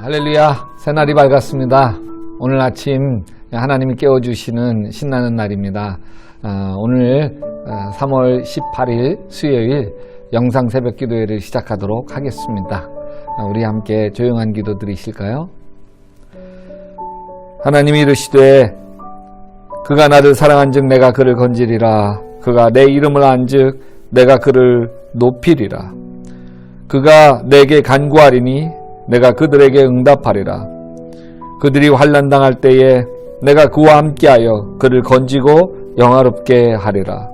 할렐루야, 새날이 밝았습니다. 오늘 아침 하나님이 깨워주시는 신나는 날입니다. 오늘 3월 18일 수요일 영상 새벽 기도회를 시작하도록 하겠습니다. 우리 함께 조용한 기도 드리실까요? 하나님이 이르시되 그가 나를 사랑한즉 내가 그를 건지리라. 그가 내 이름을 안즉 내가 그를 높이리라. 그가 내게 간구하리니 내가 그들에게 응답하리라. 그들이 환난 당할 때에 내가 그와 함께하여 그를 건지고 영화롭게 하리라.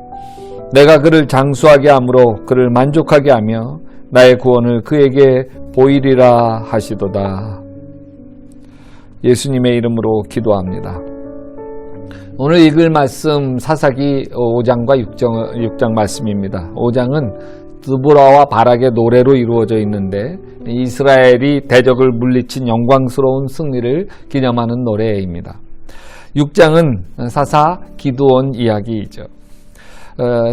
내가 그를 장수하게 함으로 그를 만족하게 하며 나의 구원을 그에게 보이리라 하시도다. 예수님의 이름으로 기도합니다. 오늘 읽을 말씀 사사기 5장과 6장 말씀입니다. 5장은 드보라와 바락의 노래로 이루어져 있는데 이스라엘이 대적을 물리친 영광스러운 승리를 기념하는 노래입니다. 6장은 사사 기드온 이야기이죠.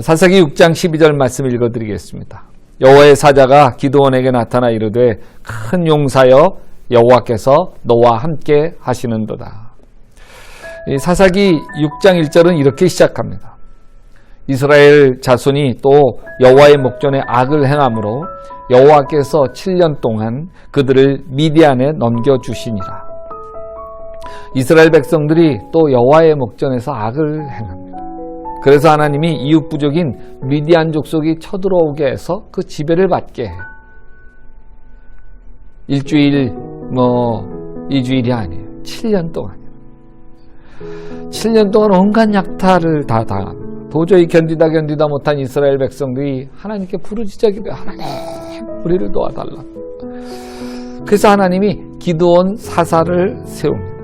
사사기 6장 12절 말씀 읽어드리겠습니다. 여호와의 사자가 기드온에게 나타나 이르되 큰 용사여 여호와께서 너와 함께 하시는도다. 사사기 6장 1절은 이렇게 시작합니다. 이스라엘 자손이 또 여호와의 목전에 악을 행함으로 여호와께서 7년 동안 그들을 미디안에 넘겨주시니라. 이스라엘 백성들이 또 여호와의 목전에서 악을 행합니다. 그래서 하나님이 이웃 부족인 미디안 족속이 쳐들어오게 해서 그 지배를 받게 해요. 일주일 2주일이 아니에요. 7년 동안이에요. 7년 동안 온갖 약탈을 다 당합니다. 도저히 견디다 못한 이스라엘 백성들이 하나님께 부르짖기도 하나님 우리를 도와달라. 그래서 하나님이 기드온 사사를 세웁니다.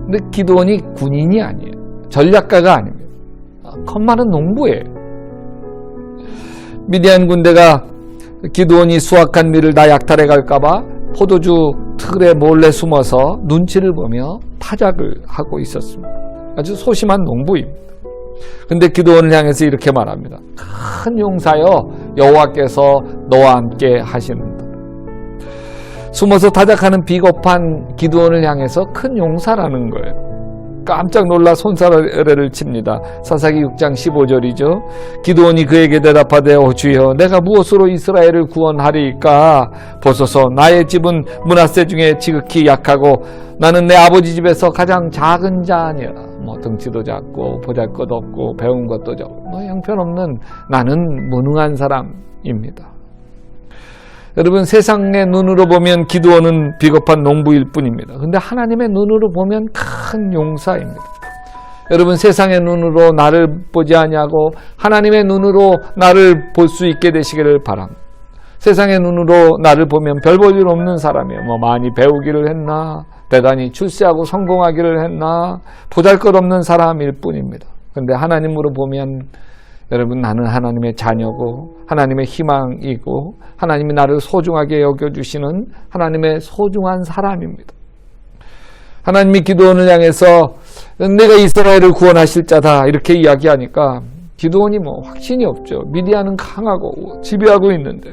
근데 기드온이 군인이 아니에요. 전략가가 아닙니다. 컵많은 농부예요. 미디안 군대가 기드온이 수확한 밀을 다 약탈해 갈까봐 포도주 틀에 몰래 숨어서 눈치를 보며 타작을 하고 있었습니다. 아주 소심한 농부입니다. 근데 기드온을 향해서 이렇게 말합니다. 큰 용사여 여호와께서 너와 함께 하시는다. 숨어서 타작하는 비겁한 기드온을 향해서 큰 용사라는 거예요. 깜짝 놀라 손사래를 칩니다. 사사기 6장 15절이죠. 기드온이 그에게 대답하되 오 주여 내가 무엇으로 이스라엘을 구원하리까? 보소서 나의 집은 므낫세 중에 지극히 약하고 나는 내 아버지 집에서 가장 작은 자 아니라 덩치도 작고 보잘것 없고 배운 것도 적고 형편없는 나는 무능한 사람입니다. 여러분 세상의 눈으로 보면 기드온은 비겁한 농부일 뿐입니다. 그런데 하나님의 눈으로 보면 큰 용사입니다. 여러분 세상의 눈으로 나를 보지 아니하고 하나님의 눈으로 나를 볼 수 있게 되시기를 바랍니다. 세상의 눈으로 나를 보면 별 볼 일 없는 사람이에요. 많이 배우기를 했나, 대단히 출세하고 성공하기를 했나, 보잘것없는 사람일 뿐입니다. 그런데 하나님으로 보면 여러분 나는 하나님의 자녀고 하나님의 희망이고 하나님이 나를 소중하게 여겨주시는 하나님의 소중한 사람입니다. 하나님이 기드온을 향해서 내가 이스라엘을 구원하실 자다 이렇게 이야기하니까 기드온이 확신이 없죠. 미디안은 강하고 지배하고 있는데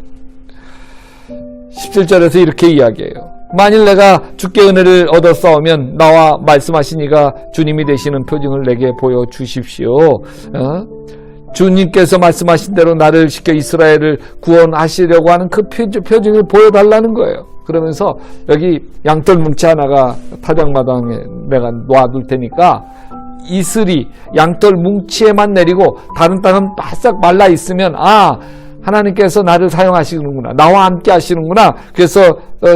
17절에서 이렇게 이야기해요. 만일 내가 주께 은혜를 얻어 싸우면 나와 말씀하신 이가 주님이 되시는 표징을 내게 보여주십시오. 주님께서 말씀하신 대로 나를 시켜 이스라엘을 구원하시려고 하는 그 표징을 보여달라는 거예요. 그러면서 여기 양털 뭉치 하나가 타작마당에 내가 놔둘 테니까 이슬이 양털 뭉치에만 내리고 다른 땅은 바싹 말라 있으면 하나님께서 나를 사용하시는구나. 나와 함께 하시는구나. 그래서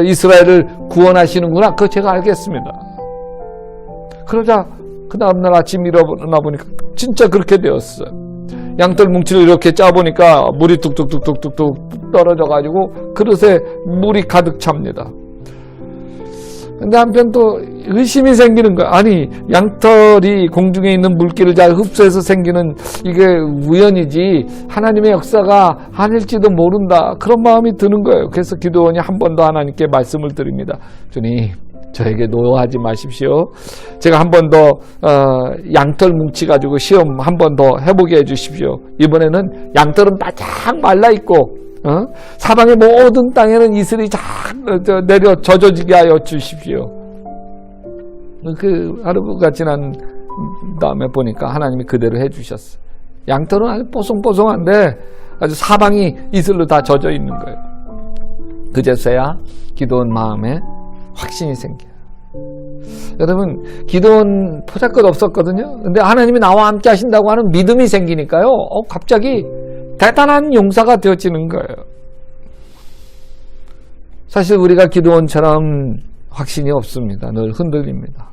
이스라엘을 구원하시는구나. 그거 제가 알겠습니다. 그러자 그 다음날 아침 일어나 보니까 진짜 그렇게 되었어요. 양털 뭉치를 이렇게 짜보니까 물이 뚝뚝뚝뚝뚝 떨어져가지고 그릇에 물이 가득 찹니다. 근데 한편 또 의심이 생기는 거야. 아니 양털이 공중에 있는 물기를 잘 흡수해서 생기는 이게 우연이지 하나님의 역사가 아닐지도 모른다. 그런 마음이 드는 거예요. 그래서 기드온이 한 번 더 하나님께 말씀을 드립니다. 주님 저에게 노하지 마십시오. 제가 한 번 더 양털 뭉치 가지고 시험 한 번 더 해보게 해주십시오. 이번에는 양털은 바짝 말라있고 사방의 모든 땅에는 이슬이 내려 젖어지게 하여 주십시오. 그 하루가 지난 다음에 보니까 하나님이 그대로 해주셨어요. 양털은 아주 뽀송뽀송한데 아주 사방이 이슬로 다 젖어 있는 거예요. 그제서야 기도원 마음에 확신이 생겨요. 여러분, 기도원 포착것 없었거든요. 근데 하나님이 나와 함께 하신다고 하는 믿음이 생기니까요, 갑자기 대단한 용사가 되어지는 거예요. 사실 우리가 기도원처럼 확신이 없습니다. 늘 흔들립니다.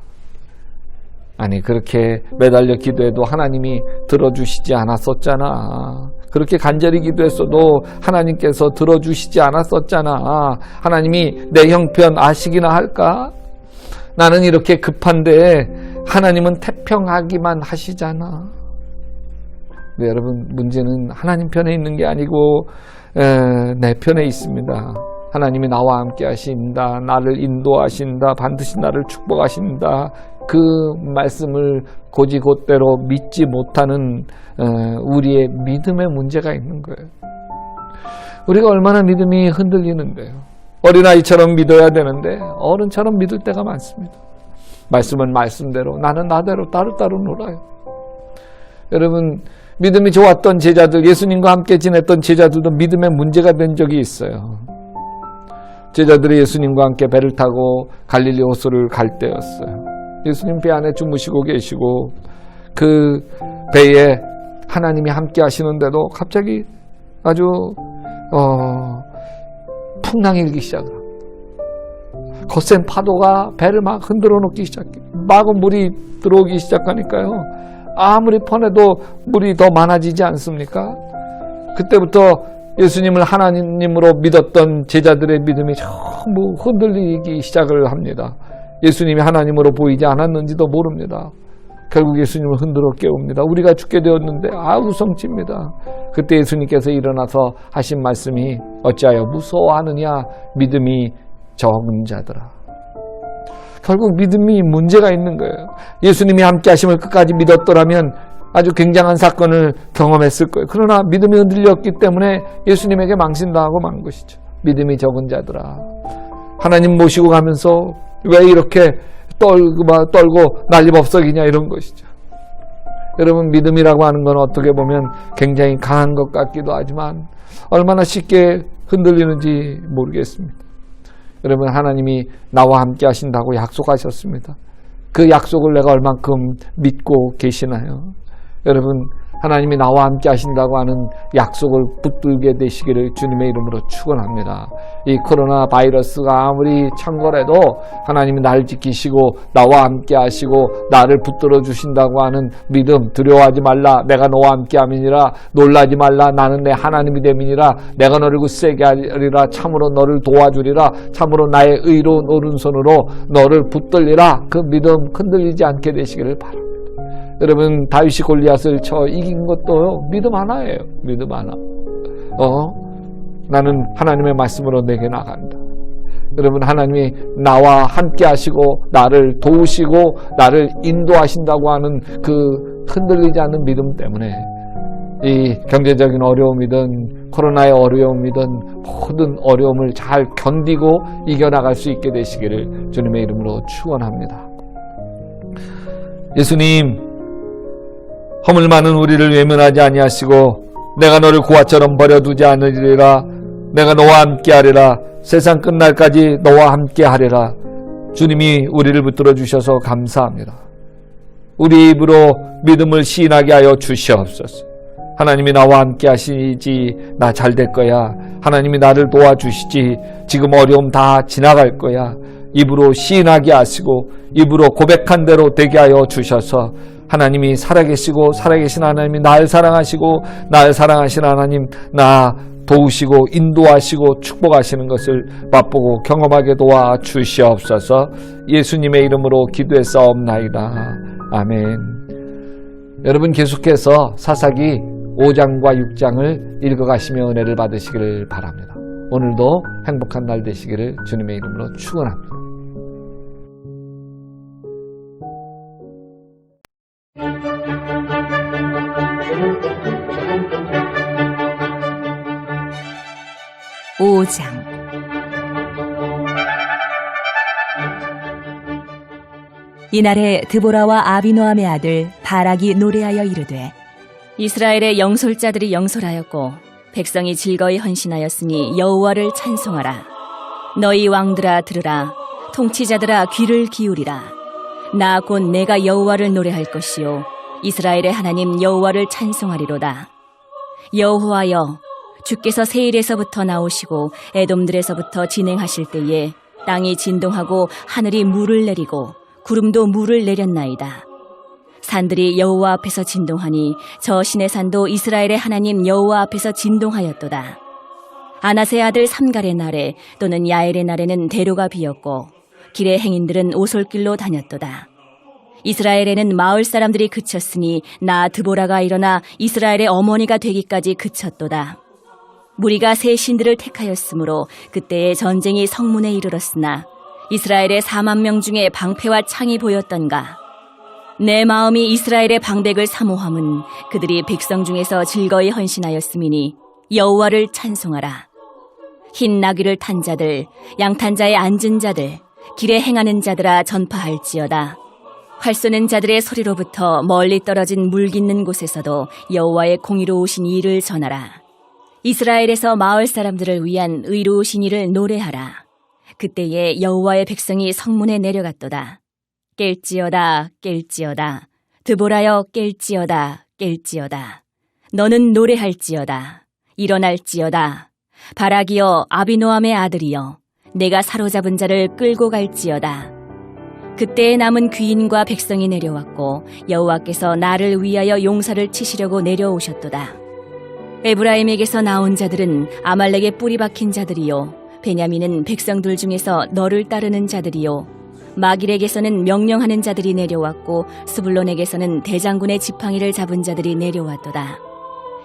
아니, 그렇게 매달려 기도해도 하나님이 들어주시지 않았었잖아. 그렇게 간절히 기도했어도 하나님께서 들어주시지 않았었잖아. 하나님이 내 형편 아시기나 할까? 나는 이렇게 급한데 하나님은 태평하기만 하시잖아. 근데 여러분, 문제는 하나님 편에 있는 게 아니고 내 편에 있습니다. 하나님이 나와 함께 하신다. 나를 인도하신다. 반드시 나를 축복하신다. 그 말씀을 곧이곧대로 믿지 못하는 우리의 믿음의 문제가 있는 거예요. 우리가 얼마나 믿음이 흔들리는데요. 어린아이처럼 믿어야 되는데 어른처럼 믿을 때가 많습니다. 말씀은 말씀대로, 나는 나대로 따로따로 놀아요. 여러분, 믿음이 좋았던 제자들, 예수님과 함께 지냈던 제자들도 믿음의 문제가 된 적이 있어요. 제자들이 예수님과 함께 배를 타고 갈릴리 호수를 갈 때였어요. 예수님 배 안에 주무시고 계시고 그 배에 하나님이 함께 하시는데도 갑자기 아주 풍랑이 일기 시작을 합니다. 거센 파도가 배를 막 흔들어 놓기 시작해요. 마구 물이 들어오기 시작하니까요. 아무리 퍼내도 물이 더 많아지지 않습니까? 그때부터 예수님을 하나님으로 믿었던 제자들의 믿음이 전부 흔들리기 시작을 합니다. 예수님이 하나님으로 보이지 않았는지도 모릅니다. 결국 예수님을 흔들어 깨웁니다. 우리가 죽게 되었는데 우성칩니다. 그때 예수님께서 일어나서 하신 말씀이 어찌하여 무서워하느냐 믿음이 적은 자들아. 결국 믿음이 문제가 있는 거예요. 예수님이 함께 하심을 끝까지 믿었더라면 아주 굉장한 사건을 경험했을 거예요. 그러나 믿음이 흔들렸기 때문에 예수님에게 망신당하고 만 것이죠. 믿음이 적은 자들아. 하나님 모시고 가면서 왜 이렇게 떨고 난리법석이냐 이런 것이죠. 여러분, 믿음이라고 하는 건 어떻게 보면 굉장히 강한 것 같기도 하지만 얼마나 쉽게 흔들리는지 모르겠습니다. 여러분, 하나님이 나와 함께 하신다고 약속하셨습니다. 그 약속을 내가 얼만큼 믿고 계시나요? 여러분, 하나님이 나와 함께 하신다고 하는 약속을 붙들게 되시기를 주님의 이름으로 축원합니다. 이 코로나 바이러스가 아무리 창궐해도 하나님이 나를 지키시고 나와 함께 하시고 나를 붙들어 주신다고 하는 믿음, 두려워하지 말라. 내가 너와 함께 함이니라. 놀라지 말라. 나는 내 하나님이 됨이니라. 내가 너를 굳세게 하리라. 참으로 너를 도와주리라. 참으로 나의 의로운 오른손으로 너를 붙들리라. 그 믿음 흔들리지 않게 되시기를 바랍니다. 여러분, 다윗이 골리앗을 쳐 이긴 것도 믿음 하나예요. 믿음 하나. 나는 하나님의 말씀으로 내게 나간다. 여러분, 하나님이 나와 함께 하시고 나를 도우시고 나를 인도하신다고 하는 그 흔들리지 않는 믿음 때문에 이 경제적인 어려움이든 코로나의 어려움이든 모든 어려움을 잘 견디고 이겨나갈 수 있게 되시기를 주님의 이름으로 축원합니다. 예수님, 허물 많은 우리를 외면하지 아니하시고 내가 너를 고아처럼 버려두지 않으리라. 내가 너와 함께하리라. 세상 끝날까지 너와 함께하리라. 주님이 우리를 붙들어 주셔서 감사합니다. 우리 입으로 믿음을 시인하게 하여 주시옵소서. 하나님이 나와 함께 하시지 나 잘 될 거야. 하나님이 나를 도와주시지 지금 어려움 다 지나갈 거야. 입으로 시인하게 하시고 입으로 고백한 대로 되게 하여 주셔서 하나님이 살아계시고 살아계신 하나님이 날 사랑하시고 날 사랑하신 하나님 나 도우시고 인도하시고 축복하시는 것을 맛보고 경험하게 도와 주시옵소서. 예수님의 이름으로 기도했사옵나이다. 아멘. 여러분, 계속해서 사사기 5장과 6장을 읽어가시며 은혜를 받으시기를 바랍니다. 오늘도 행복한 날 되시기를 주님의 이름으로 축원합니다. 5장. 이날에 드보라와 아비노함의 아들 바락이 노래하여 이르되, 이스라엘의 영솔자들이 영솔하였고 백성이 즐거이 헌신하였으니 여호와를 찬송하라. 너희 왕들아 들으라. 통치자들아 귀를 기울이라. 나 곧 내가 여호와를 노래할 것이요 이스라엘의 하나님 여호와를 찬송하리로다. 여호와여, 주께서 세일에서부터 나오시고 에돔들에서부터 진행하실 때에 땅이 진동하고 하늘이 물을 내리고 구름도 물을 내렸나이다. 산들이 여호와 앞에서 진동하니 저 신의 산도 이스라엘의 하나님 여호와 앞에서 진동하였도다. 아낫의 아들 삼갈의 날에 또는 야엘의 날에는 대로가 비었고 길의 행인들은 오솔길로 다녔도다. 이스라엘에는 마을 사람들이 그쳤으니 나 드보라가 일어나 이스라엘의 어머니가 되기까지 그쳤도다. 무리가 새 신들을 택하였으므로 그때의 전쟁이 성문에 이르렀으나 이스라엘의 4만 명 중에 방패와 창이 보였던가. 내 마음이 이스라엘의 방백을 사모함은 그들이 백성 중에서 즐거이 헌신하였음이니 여호와를 찬송하라. 흰 나귀를 탄 자들, 양탄 자에 앉은 자들, 길에 행하는 자들아 전파할지어다. 활 쏘는 자들의 소리로부터 멀리 떨어진 물 깃는 곳에서도 여호와의 공의로우신 일을 전하라. 이스라엘에서 마을 사람들을 위한 의로우신 일을 노래하라. 그때에 여호와의 백성이 성문에 내려갔도다. 깰지어다 깰지어다. 드보라여 깰지어다 깰지어다. 너는 노래할지어다. 일어날지어다. 바락이여 아비노함의 아들이여, 내가 사로잡은 자를 끌고 갈지어다. 그때에 남은 귀인과 백성이 내려왔고 여호와께서 나를 위하여 용사를 치시려고 내려오셨도다. 에브라임에게서 나온 자들은 아말렉의 뿌리 박힌 자들이요, 베냐민은 백성들 중에서 너를 따르는 자들이요, 마길에게서는 명령하는 자들이 내려왔고 스불론에게서는 대장군의 지팡이를 잡은 자들이 내려왔도다.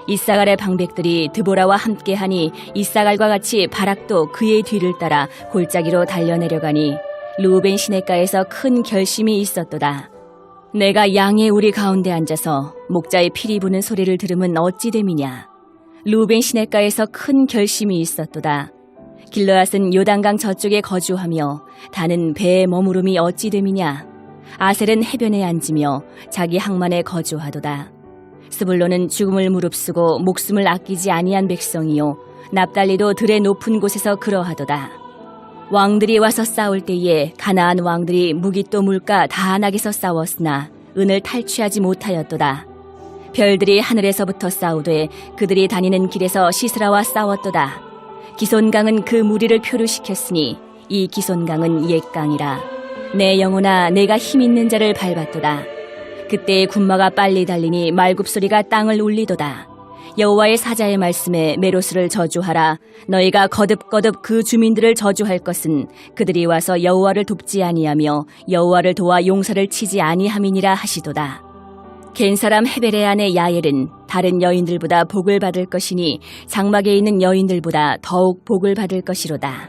이사갈의 방백들이 드보라와 함께하니 이사갈과 같이 바락도 그의 뒤를 따라 골짜기로 달려내려가니 루벤 시냇가에서 큰 결심이 있었도다. 내가 양의 우리 가운데 앉아서 목자의 피리 부는 소리를 들으면 어찌 됨이냐. 루벤 시냇가에서 큰 결심이 있었도다. 길르앗은 요단강 저쪽에 거주하며 다는 배에 머무름이 어찌 됨이냐. 아셀은 해변에 앉으며 자기 항만에 거주하도다. 스불론은 죽음을 무릅쓰고 목숨을 아끼지 아니한 백성이요, 납달리도 들의 높은 곳에서 그러하도다. 왕들이 와서 싸울 때에 가나안 왕들이 무기또 물가 다한악에서 싸웠으나 은을 탈취하지 못하였도다. 별들이 하늘에서부터 싸우되 그들이 다니는 길에서 시스라와 싸웠도다. 기손강은 그 무리를 표류시켰으니 이 기손강은 옛강이라. 내 영혼아, 내가 힘있는 자를 밟았도다. 그때의 군마가 빨리 달리니 말굽소리가 땅을 울리도다. 여호와의 사자의 말씀에 메로스를 저주하라. 너희가 거듭거듭 그 주민들을 저주할 것은 그들이 와서 여호와를 돕지 아니하며 여호와를 도와 용사를 치지 아니함이니라 하시도다. 겐 사람 헤벨의 아내 야엘은 다른 여인들보다 복을 받을 것이니 장막에 있는 여인들보다 더욱 복을 받을 것이로다.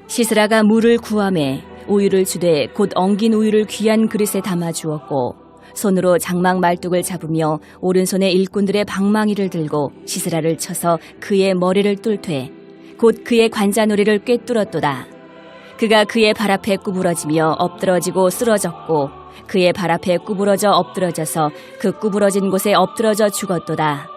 시스라가 물을 구하매 우유를 주되 곧 엉긴 우유를 귀한 그릇에 담아 주었고 손으로 장막 말뚝을 잡으며 오른손에 일꾼들의 방망이를 들고 시스라를 쳐서 그의 머리를 뚫되 곧 그의 관자놀이를 꿰뚫었도다. 그가 그의 발 앞에 구부러지며 엎드러지고 쓰러졌고 그의 발 앞에 구부러져 엎드러져서 그 구부러진 곳에 엎드러져 죽었도다.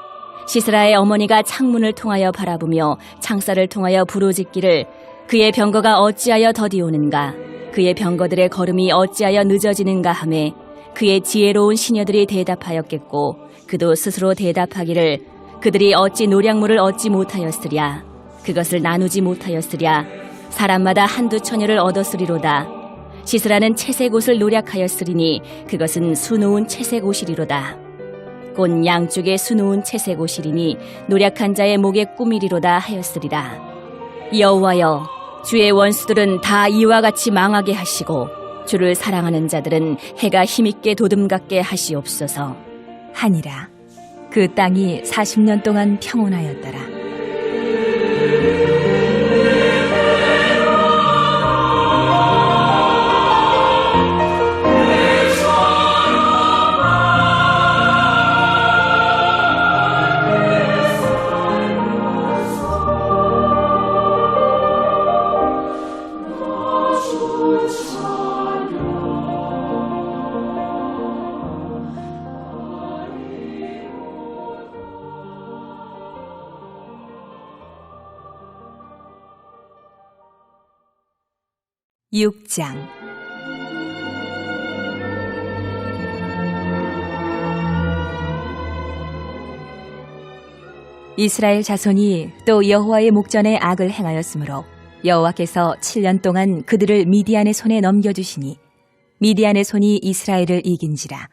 시스라의 어머니가 창문을 통하여 바라보며 창살을 통하여 부르짖기를 그의 병거가 어찌하여 더디오는가, 그의 병거들의 걸음이 어찌하여 늦어지는가 하매 그의 지혜로운 시녀들이 대답하였겠고 그도 스스로 대답하기를 그들이 어찌 노량물을 얻지 못하였으랴, 그것을 나누지 못하였으랴, 사람마다 한두 처녀를 얻었으리로다. 시스라는 채색 옷을 노략하였으리니 그것은 수놓은 채색 옷이리로다. 곧 양쪽에 수놓은 채색 옷이리니 노략한 자의 목에 꾸미리로다 하였으리라. 여호와여, 주의 원수들은 다 이와 같이 망하게 하시고 주를 사랑하는 자들은 해가 힘있게 도듬갑게 하시옵소서 하니라. 그 땅이 40년 동안 평온하였더라. 6장. 이스라엘 자손이 또 여호와의 목전에 악을 행하였으므로 여호와께서 7년 동안 그들을 미디안의 손에 넘겨주시니 미디안의 손이 이스라엘을 이긴지라.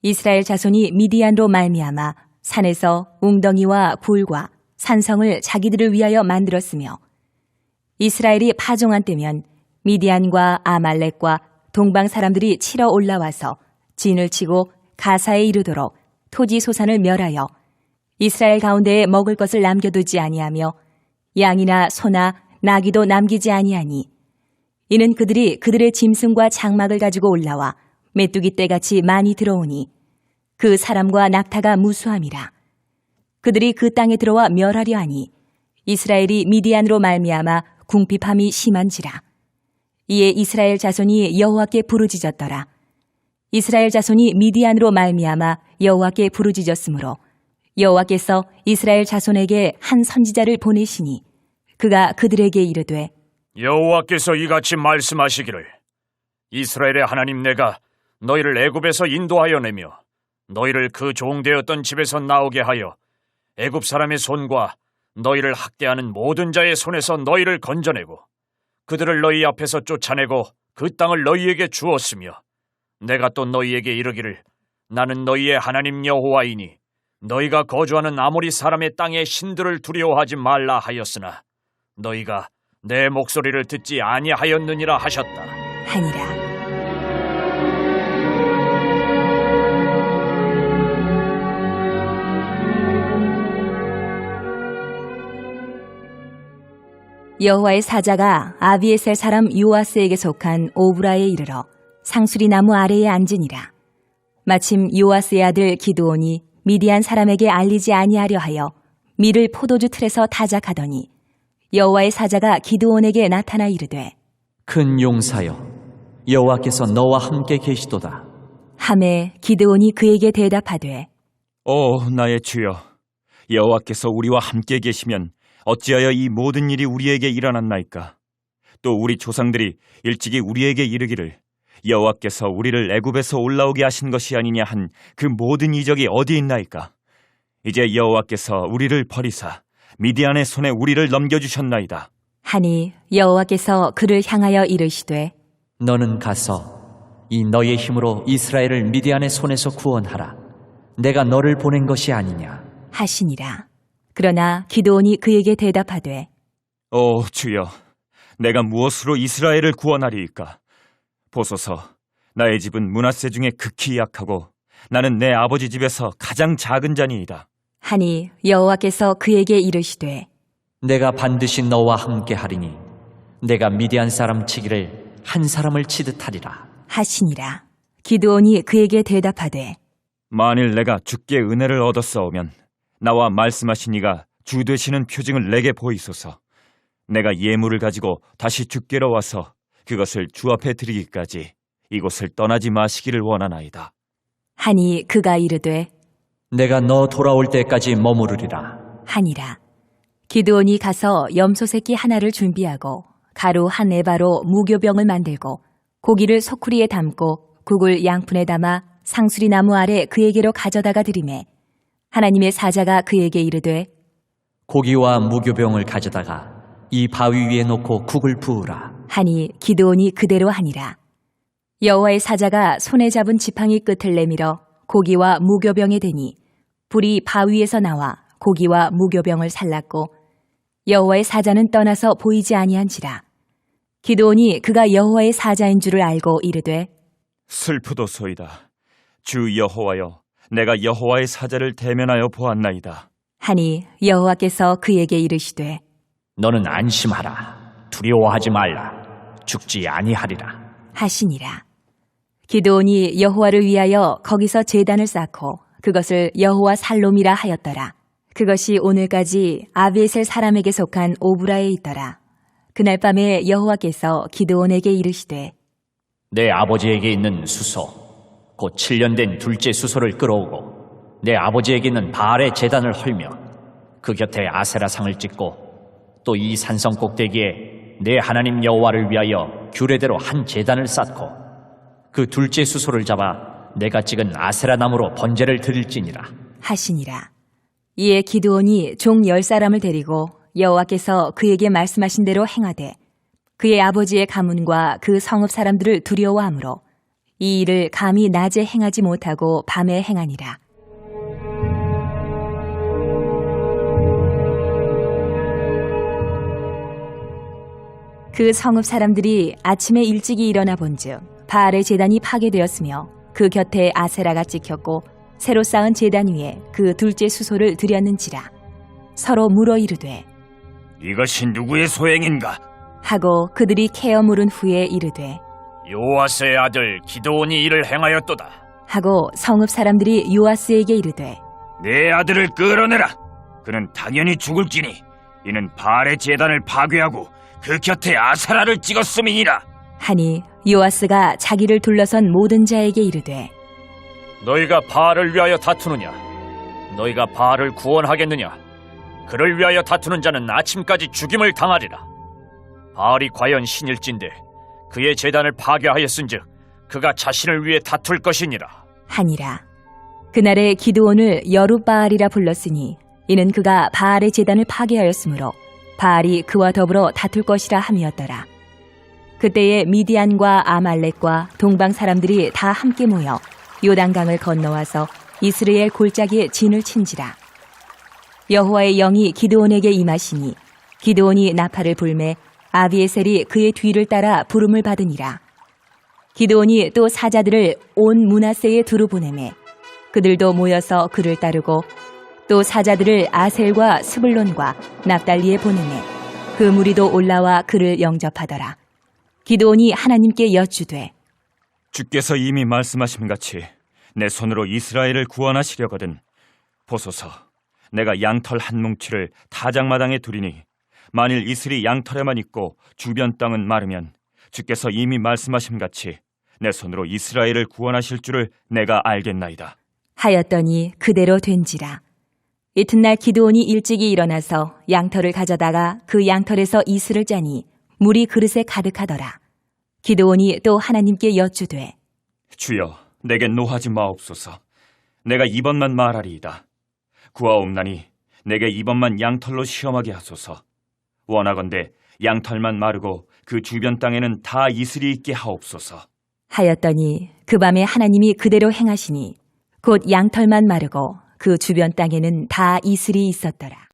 이스라엘 자손이 미디안로 말미암아 산에서 웅덩이와 굴과 산성을 자기들을 위하여 만들었으며 이스라엘이 파종한 때면 미디안과 아말렉과 동방 사람들이 치러 올라와서 진을 치고 가사에 이르도록 토지 소산을 멸하여 이스라엘 가운데에 먹을 것을 남겨두지 아니하며 양이나 소나 나귀도 남기지 아니하니 이는 그들이 그들의 짐승과 장막을 가지고 올라와 메뚜기 떼같이 많이 들어오니 그 사람과 낙타가 무수함이라. 그들이 그 땅에 들어와 멸하려 하니 이스라엘이 미디안으로 말미암아 궁핍함이 심한지라. 이에 이스라엘 자손이 여호와께 부르짖었더라. 이스라엘 자손이 미디안으로 말미암아 여호와께 부르짖었으므로 여호와께서 이스라엘 자손에게 한 선지자를 보내시니 그가 그들에게 이르되 여호와께서 이같이 말씀하시기를 이스라엘의 하나님 내가 너희를 애굽에서 인도하여 내며 너희를 그 종되었던 집에서 나오게 하여 애굽 사람의 손과 너희를 학대하는 모든 자의 손에서 너희를 건져내고 그들을 너희 앞에서 쫓아내고 그 땅을 너희에게 주었으며 내가 또 너희에게 이르기를 나는 너희의 하나님 여호와이니 너희가 거주하는 아모리 사람의 땅의 신들을 두려워하지 말라 하였으나 너희가 내 목소리를 듣지 아니하였느니라 하셨다 하니라. 여호와의 사자가 아비에셀 사람 요아스에게 속한 오브라에 이르러 상수리 나무 아래에 앉으니라. 마침 요아스의 아들 기드온이 미디안 사람에게 알리지 아니하려 하여 밀을 포도주 틀에서 타작하더니 여호와의 사자가 기드온에게 나타나 이르되 큰 용사여 여호와께서 너와 함께 계시도다. 하매 기드온이 그에게 대답하되 나의 주여, 여호와께서 우리와 함께 계시면 어찌하여 이 모든 일이 우리에게 일어났나이까? 또 우리 조상들이 일찍이 우리에게 이르기를 여호와께서 우리를 애굽에서 올라오게 하신 것이 아니냐 한 그 모든 이적이 어디 있나이까? 이제 여호와께서 우리를 버리사 미디안의 손에 우리를 넘겨주셨나이다. 하니 여호와께서 그를 향하여 이르시되 너는 가서 이 너의 힘으로 이스라엘을 미디안의 손에서 구원하라. 내가 너를 보낸 것이 아니냐 하시니라. 그러나 기드온이 그에게 대답하되 주여, 내가 무엇으로 이스라엘을 구원하리이까? 보소서, 나의 집은 므낫세 중에 극히 약하고 나는 내 아버지 집에서 가장 작은 자니이다. 하니 여호와께서 그에게 이르시되 내가 반드시 너와 함께 하리니 내가 미디안 사람 치기를 한 사람을 치듯 하리라 하시니라. 기드온이 그에게 대답하되 만일 내가 주께 은혜를 얻었사오면 나와 말씀하신 이가 주 되시는 표징을 내게 보이소서. 내가 예물을 가지고 다시 주께로 와서 그것을 주 앞에 드리기까지 이곳을 떠나지 마시기를 원하나이다. 하니 그가 이르되 내가 너 돌아올 때까지 머무르리라 하니라. 기드온이 가서 염소 새끼 하나를 준비하고 가루 한 에바로 무교병을 만들고 고기를 소쿠리에 담고 국을 양푼에 담아 상수리 나무 아래 그에게로 가져다가 드리매 하나님의 사자가 그에게 이르되 고기와 무교병을 가져다가 이 바위 위에 놓고 국을 부으라 하니 기드온이 그대로 하니라. 여호와의 사자가 손에 잡은 지팡이 끝을 내밀어 고기와 무교병에 대니 불이 바위에서 나와 고기와 무교병을 살랐고 여호와의 사자는 떠나서 보이지 아니한지라. 기드온이 그가 여호와의 사자인 줄을 알고 이르되 슬프도소이다. 주 여호와여, 내가 여호와의 사자를 대면하여 보았나이다. 하니 여호와께서 그에게 이르시되 너는 안심하라. 두려워하지 말라. 죽지 아니하리라 하시니라. 기드온이 여호와를 위하여 거기서 제단을 쌓고 그것을 여호와 살롬이라 하였더라. 그것이 오늘까지 아비에셀 사람에게 속한 오브라에 있더라. 그날 밤에 여호와께서 기드온에게 이르시되 내 아버지에게 있는 수소 곧 7년 된 둘째 수소를 끌어오고 내 아버지에게 있는 바알의 제단을 헐며 그 곁에 아세라상을 찍고 또 이 산성 꼭대기에 내 하나님 여호와를 위하여 규례대로 한 제단을 쌓고 그 둘째 수소를 잡아 내가 찍은 아세라 나무로 번제를 드릴지니라. 하시니라. 이에 기드온이 종 10사람을 데리고 여호와께서 그에게 말씀하신 대로 행하되 그의 아버지의 가문과 그 성읍 사람들을 두려워하므로 이 일을 감히 낮에 행하지 못하고 밤에 행하니라. 그 성읍 사람들이 아침에 일찍이 일어나 본즉 바알의 제단이 파괴되었으며 그 곁에 아세라가 찍혔고 새로 쌓은 제단 위에 그 둘째 수소를 들였는지라. 서로 물어 이르되 이것이 누구의 소행인가? 하고 그들이 캐어 물은 후에 이르되 요아스의 아들 기드온이 이를 행하였도다. 하고 성읍 사람들이 요아스에게 이르되 내 아들을 끌어내라. 그는 당연히 죽을지니 이는 바알의 제단을 파괴하고 그 곁에 아사라를 찍었음이니라. 하니 요아스가 자기를 둘러선 모든 자에게 이르되 너희가 바알을 위하여 다투느냐? 너희가 바알을 구원하겠느냐? 그를 위하여 다투는 자는 아침까지 죽임을 당하리라. 바알이 과연 신일진데 그의 제단을 파괴하였은즉 그가 자신을 위해 다툴 것이니라. 하니라. 그날에 기드온을 여룻바알이라 불렀으니 이는 그가 바알의 제단을 파괴하였으므로 바알이 그와 더불어 다툴 것이라 함이었더라. 그때에 미디안과 아말렉과 동방 사람들이 다 함께 모여 요단강을 건너와서 이스라엘 골짜기에 진을 친지라. 여호와의 영이 기드온에게 임하시니 기드온이 나팔을 불매 아비에셀이 그의 뒤를 따라 부름을 받으니라. 기드온이 또 사자들을 온 므낫세에 두루 보내매 그들도 모여서 그를 따르고 또 사자들을 아셀과 스불론과 납달리에 보내매 그 무리도 올라와 그를 영접하더라. 기드온이 하나님께 여쭈되 주께서 이미 말씀하신 같이 내 손으로 이스라엘을 구원하시려거든 보소서, 내가 양털 한 뭉치를 타작마당에 두리니 만일 이슬이 양털에만 있고 주변 땅은 마르면 주께서 이미 말씀하신 같이 내 손으로 이스라엘을 구원하실 줄을 내가 알겠나이다. 하였더니 그대로 된지라. 이튿날 기드온이 일찍이 일어나서 양털을 가져다가 그 양털에서 이슬을 짜니 물이 그릇에 가득하더라. 기드온이 또 하나님께 여쭈되 주여, 내게 노하지 마옵소서. 내가 이번만 말하리이다. 구하옵나니 내게 이번만 양털로 시험하게 하소서. 원하건대 양털만 마르고 그 주변 땅에는 다 이슬이 있게 하옵소서. 하였더니 그 밤에 하나님이 그대로 행하시니 곧 양털만 마르고 그 주변 땅에는 다 이슬이 있었더라.